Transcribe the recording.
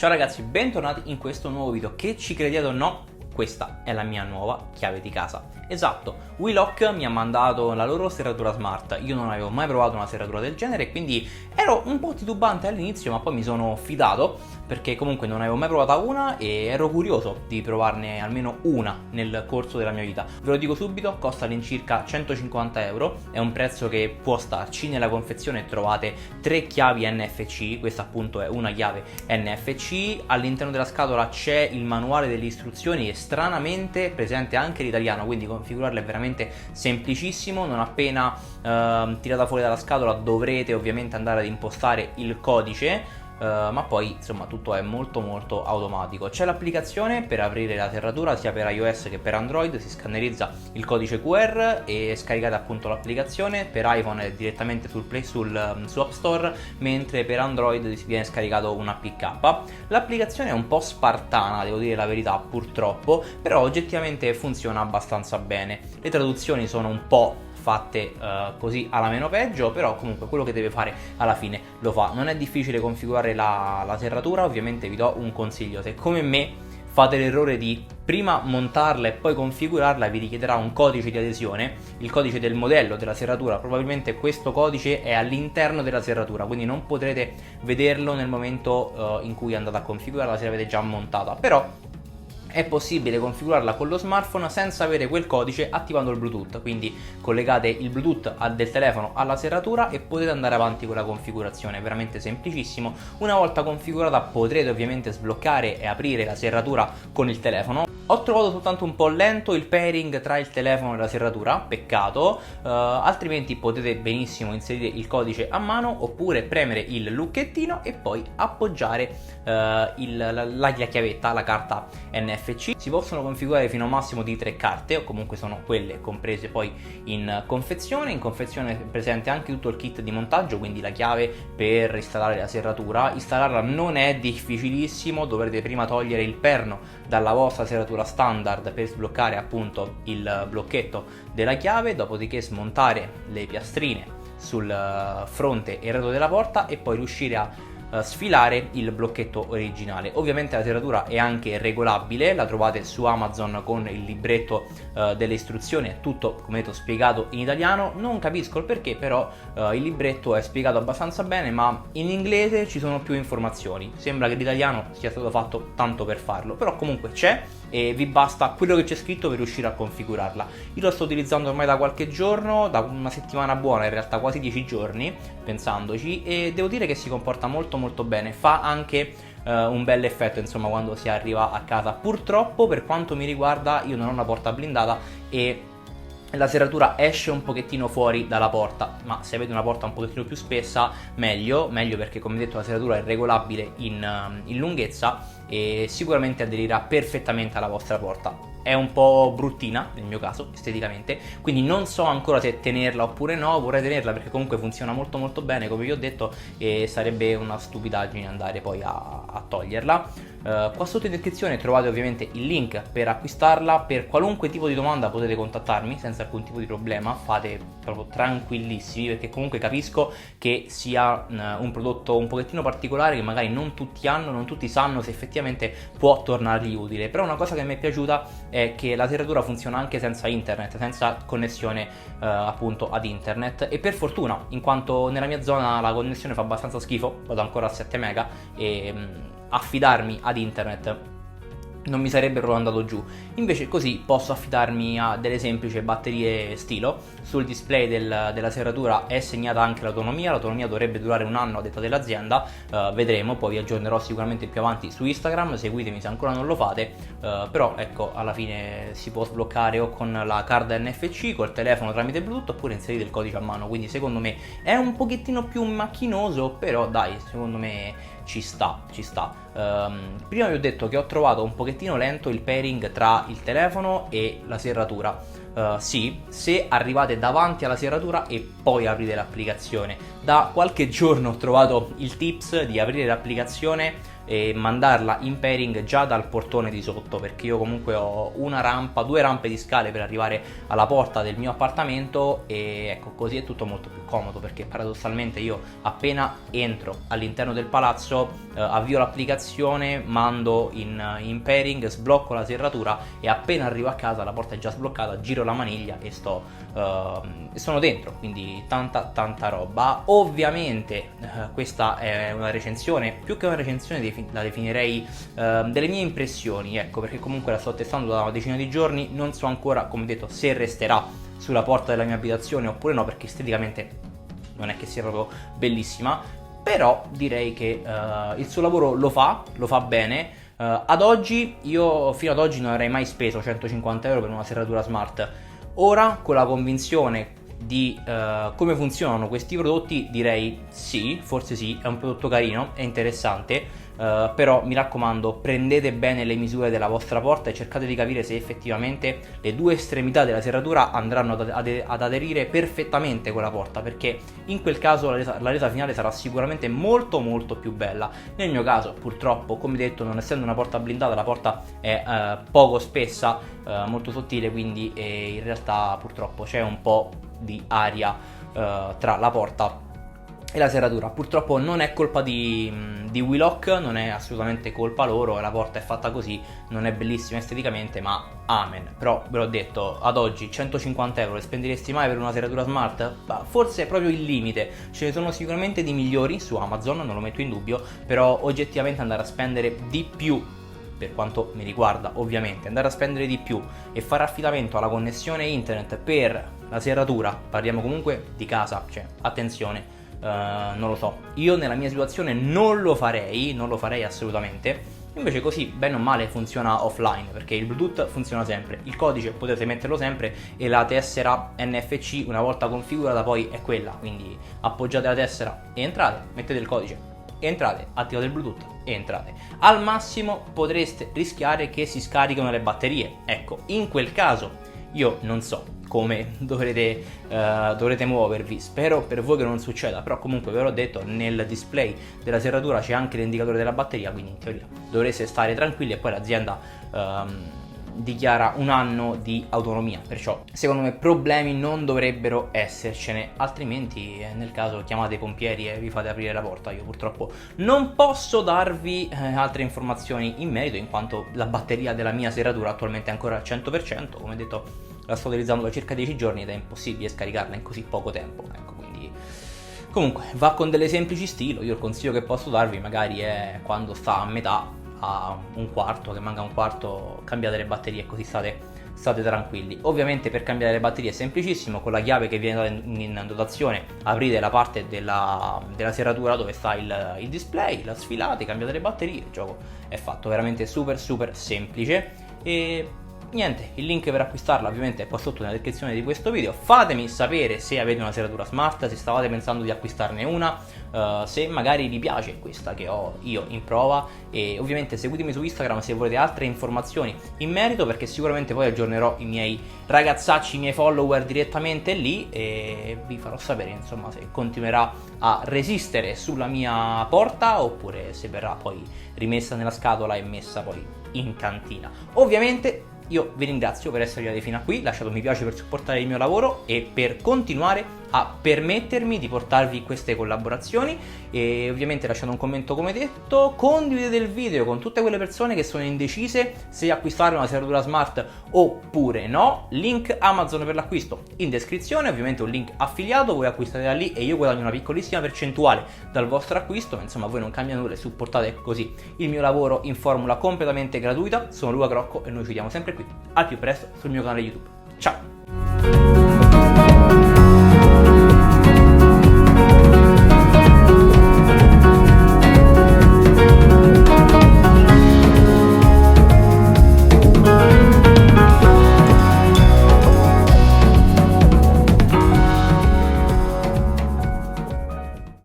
Ciao ragazzi, bentornati in questo nuovo video. Che ci crediate o no, questa è la mia nuova chiave di casa. Esatto, WeLock mi ha mandato la loro serratura smart. Io non avevo mai provato una serratura del genere, quindi ero un po' titubante all'inizio, ma poi mi sono fidato perché comunque non avevo mai provata una e ero curioso di provarne almeno una nel corso della mia vita. Ve lo dico subito, costa all'incirca 150 euro, è un prezzo che può starci. Nella confezione trovate 3 chiavi NFC, questa appunto è una chiave NFC. All'interno della scatola c'è il manuale delle istruzioni e stranamente presente anche l'italiano, quindi configurarla è veramente semplicissimo. Non appena tirata fuori dalla scatola dovrete ovviamente andare ad impostare il codice, ma poi insomma tutto è molto automatico. C'è l'applicazione per aprire la serratura sia per iOS che per Android, si scannerizza il codice QR e scaricate appunto l'applicazione. Per iPhone è direttamente su App Store, mentre per Android viene scaricato un APK. L'applicazione è un po' spartana, devo dire la verità, purtroppo, però oggettivamente funziona abbastanza bene. Le traduzioni sono un po' fatte così alla meno peggio, però comunque quello che deve fare alla fine lo fa. Non è difficile configurare la serratura. Ovviamente vi do un consiglio: se come me fate l'errore di prima montarla e poi configurarla, vi richiederà un codice di adesione, il codice del modello della serratura. Probabilmente questo codice è all'interno della serratura, quindi non potrete vederlo nel momento in cui andate a configurarla se l'avete già montata, però è possibile configurarla con lo smartphone senza avere quel codice attivando il Bluetooth. Quindi collegate il Bluetooth del telefono alla serratura e potete andare avanti con la configurazione, è veramente semplicissimo. Una volta configurata potrete ovviamente sbloccare e aprire la serratura con il telefono. Ho trovato soltanto un po' lento il pairing tra il telefono e la serratura, peccato, altrimenti potete benissimo inserire il codice a mano oppure premere il lucchettino e poi appoggiare la chiavetta, la carta NFC. Si possono configurare fino a un massimo di 3 carte, o comunque sono quelle comprese poi in confezione. In confezione è presente anche tutto il kit di montaggio, quindi la chiave per installare la serratura. Installarla non è difficilissimo, dovrete prima togliere il perno dalla vostra serratura standard per sbloccare appunto il blocchetto della chiave, dopodiché smontare le piastrine sul fronte e retro della porta e poi riuscire a sfilare il blocchetto originale. Ovviamente la serratura è anche regolabile, la trovate su Amazon con il libretto delle istruzioni, è tutto come detto spiegato in italiano. Non capisco il perché, però il libretto è spiegato abbastanza bene, ma in inglese ci sono più informazioni. Sembra che l'italiano sia stato fatto tanto per farlo, però comunque c'è e vi basta quello che c'è scritto per riuscire a configurarla. Io lo sto utilizzando ormai da qualche giorno, da una settimana buona, in realtà quasi 10 giorni pensandoci, e devo dire che si comporta molto bene. Fa anche un bel effetto insomma quando si arriva a casa. Purtroppo per quanto mi riguarda io non ho una porta blindata e la serratura esce un pochettino fuori dalla porta, ma se avete una porta un pochettino più spessa meglio perché come detto la serratura è regolabile in lunghezza e sicuramente aderirà perfettamente alla vostra porta. È un po' bruttina nel mio caso esteticamente, quindi non so ancora se tenerla oppure no. Vorrei tenerla perché comunque funziona molto bene, come vi ho detto, e sarebbe una stupidaggine andare poi a toglierla. Qua sotto in descrizione trovate ovviamente il link per acquistarla. Per qualunque tipo di domanda potete contattarmi senza alcun tipo di problema, fate proprio tranquillissimi, perché comunque capisco che sia un prodotto un pochettino particolare che magari non tutti hanno, non tutti sanno se effettivamente può tornargli utile. Però una cosa che mi è piaciuta è che la serratura funziona anche senza internet, senza connessione appunto ad internet, e per fortuna, in quanto nella mia zona la connessione fa abbastanza schifo, vado ancora a 7 mega e affidarmi ad internet non mi sarebbe proprio andato giù. Invece così posso affidarmi a delle semplici batterie stilo. Sul display della serratura è segnata anche l'autonomia dovrebbe durare un anno a detta dell'azienda, vedremo, poi vi aggiornerò sicuramente più avanti su Instagram, seguitemi se ancora non lo fate. Però ecco, alla fine si può sbloccare o con la card NFC, col telefono tramite Bluetooth, oppure inserite il codice a mano, quindi secondo me è un pochettino più macchinoso, però dai, secondo me ci sta. Prima vi ho detto che ho trovato un pochettino lento il pairing tra il telefono e la serratura. Sì, se arrivate davanti alla serratura e poi aprite l'applicazione. Da qualche giorno ho trovato il tips di aprire l'applicazione e mandarla in pairing già dal portone di sotto, perché io comunque ho una rampa, 2 rampe di scale per arrivare alla porta del mio appartamento, e ecco, così è tutto molto più comodo, perché paradossalmente io appena entro all'interno del palazzo avvio l'applicazione, mando in pairing, sblocco la serratura e appena arrivo a casa la porta è già sbloccata, giro la maniglia e sono dentro, quindi tanta roba. Ovviamente questa è una recensione, più che una recensione la definirei delle mie impressioni, ecco, perché comunque la sto testando da una decina di giorni, non so ancora, come detto, se resterà sulla porta della mia abitazione oppure no, perché esteticamente non è che sia proprio bellissima, però direi che il suo lavoro lo fa bene. Ad oggi, io fino ad oggi non avrei mai speso 150 euro per una serratura smart. Ora, con la convinzione di come funzionano questi prodotti, direi sì, forse sì, è un prodotto carino, è interessante, però mi raccomando, prendete bene le misure della vostra porta e cercate di capire se effettivamente le 2 estremità della serratura andranno ad aderire perfettamente con la porta, perché in quel caso la resa finale sarà sicuramente molto più bella. Nel mio caso, purtroppo, come detto, non essendo una porta blindata, la porta è poco spessa, molto sottile, quindi in realtà purtroppo c'è un po' di aria tra la porta e la serratura. Purtroppo non è colpa di Wheelock, non è assolutamente colpa loro, la porta è fatta così, non è bellissima esteticamente, ma amen. Però ve l'ho detto, ad oggi 150 euro le spenderesti mai per una serratura smart? Bah, forse è proprio il limite, ce ne sono sicuramente di migliori su Amazon, non lo metto in dubbio, però oggettivamente andare a spendere di più, per quanto mi riguarda ovviamente, andare a spendere di più e fare affidamento alla connessione internet per la serratura, parliamo comunque di casa, cioè attenzione, non lo so, io nella mia situazione non lo farei assolutamente. Invece così, bene o male, funziona offline, perché il Bluetooth funziona sempre, il codice potete metterlo sempre e la tessera NFC una volta configurata poi è quella, quindi appoggiate la tessera e entrate, mettete il codice, entrate, attivate il Bluetooth e entrate. Al massimo potreste rischiare che si scarichino le batterie, ecco, in quel caso io non so come dovrete muovervi, spero per voi che non succeda, però comunque ve l'ho detto, nel display della serratura c'è anche l'indicatore della batteria, quindi in teoria dovreste stare tranquilli e poi l'azienda dichiara 1 anno di autonomia, perciò secondo me problemi non dovrebbero essercene, altrimenti nel caso chiamate i pompieri e vi fate aprire la porta. Io purtroppo non posso darvi altre informazioni in merito, in quanto la batteria della mia serratura attualmente è ancora al 100%, come detto la sto utilizzando da circa 10 giorni ed è impossibile scaricarla in così poco tempo, ecco, quindi comunque va con delle semplici stilo. Io il consiglio che posso darvi magari è, quando sta a metà, a un quarto, che manca un quarto, cambiate le batterie e così state tranquilli. Ovviamente per cambiare le batterie è semplicissimo, con la chiave che viene data in dotazione aprite la parte della serratura dove sta il display, la sfilate, cambiate le batterie, il gioco è fatto, veramente super semplice. E niente, il link per acquistarla ovviamente è qua sotto nella descrizione di questo video. Fatemi sapere se avete una serratura smart, se stavate pensando di acquistarne una, se magari vi piace questa che ho io in prova, e ovviamente seguitemi su Instagram se volete altre informazioni in merito, perché sicuramente poi aggiornerò i miei ragazzacci, i miei follower direttamente lì, e vi farò sapere insomma se continuerà a resistere sulla mia porta oppure se verrà poi rimessa nella scatola e messa poi in cantina. Ovviamente io vi ringrazio per essere arrivati fino a qui, lasciate un mi piace per supportare il mio lavoro e per continuare a permettermi di portarvi queste collaborazioni, e ovviamente lasciate un commento come detto, condividete il video con tutte quelle persone che sono indecise se acquistare una serratura smart oppure no. Link Amazon per l'acquisto in descrizione, ovviamente un link affiliato, voi acquistate da lì e io guadagno una piccolissima percentuale dal vostro acquisto, ma insomma a voi non cambia nulla e supportate così il mio lavoro in formula completamente gratuita. Sono Luca Crocco e noi ci vediamo sempre qui al più presto sul mio canale YouTube. Ciao!